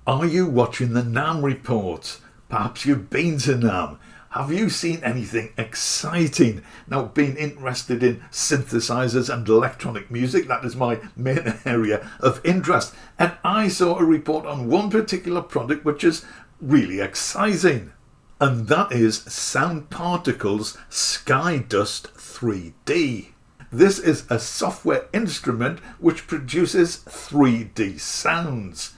Are you watching the NAMM reports? Perhaps you've been to NAMM. Have you seen anything exciting? Now, being interested in synthesizers and electronic music, that is my main area of interest. And I saw a report on one particular product which is really exciting. And that is Sound Particles Skydust 3D. This is a software instrument which produces 3D sounds.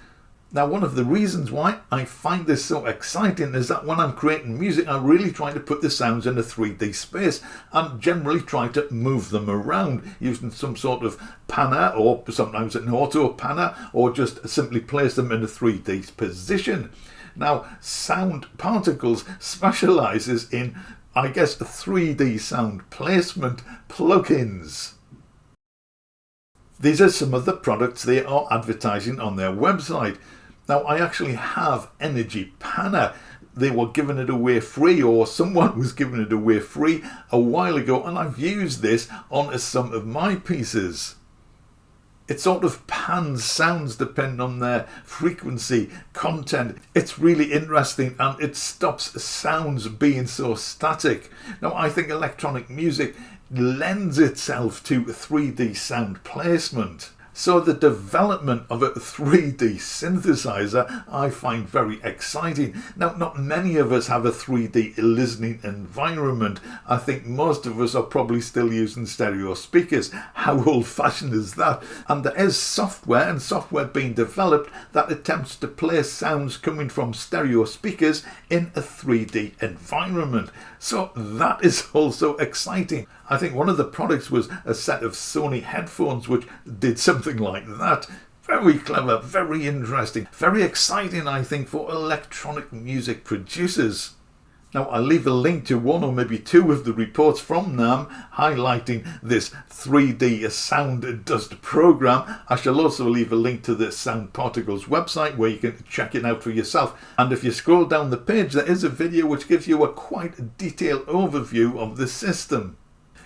Now, one of the reasons why I find this so exciting is that when I'm creating music, I really try to put the sounds in a 3D space and generally try to move them around using some sort of Panna or sometimes an auto Panna, or just simply place them in a 3D position. Now, Sound Particles specializes in, I guess, 3D sound placement plugins. These are some of the products they are advertising on their website. Now, I actually have Energy Panna. They were giving it away free, or someone was giving it away free a while ago, and I've used this on some of my pieces. It sort of pans sounds depending on their frequency, content. It's really interesting, and it stops sounds being so static. Now, I think electronic music lends itself to 3D sound placement. So the development of a 3D synthesizer I find very exciting. Now, not many of us have a 3D listening environment. I think most of us are probably still using stereo speakers. How old-fashioned is that? And there is software being developed that attempts to place sounds coming from stereo speakers in a 3D environment. So that is also exciting. I think one of the products was a set of Sony Headphones which did something like that. Very clever, very interesting, very exciting, I think, for electronic music producers. Now, I'll leave a link to one or maybe two of the reports from NAMM highlighting this 3D sound dust program. I shall also leave a link to the Sound Particles website where you can check it out for yourself. And if you scroll down the page, there is a video which gives you a quite detailed overview of the system.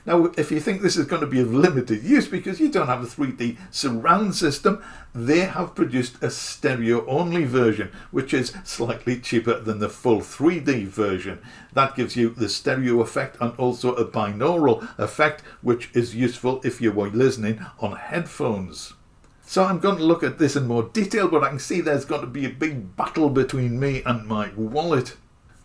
Now, if you think this is going to be of limited use because you don't have a 3D surround system, they have produced a stereo-only version, which is slightly cheaper than the full 3D version. That gives you the stereo effect and also a binaural effect, which is useful if you were listening on headphones. So I'm going to look at this in more detail, but I can see there's going to be a big battle between me and my wallet.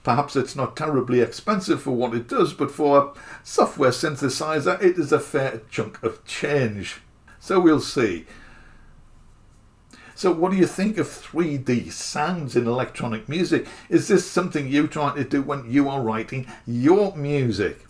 Perhaps it's not terribly expensive for what it does, but for a software synthesizer, it is a fair chunk of change. So we'll see. So what do you think of 3D sounds in electronic music? Is this something you try to do when you are writing your music?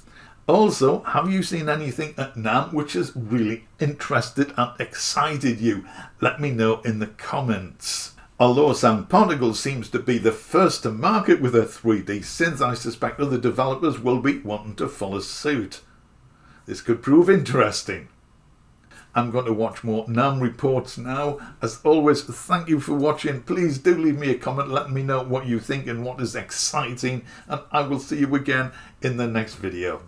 Also, have you seen anything at NAMM which has really interested and excited you? Let me know in the comments. Although Sound Particles seems to be the first to market with a 3D synth, I suspect other developers will be wanting to follow suit. This could prove interesting. I'm going to watch more NAMM reports now. As always, thank you for watching. Please do leave me a comment letting me know what you think and what is exciting, and I will see you again in the next video.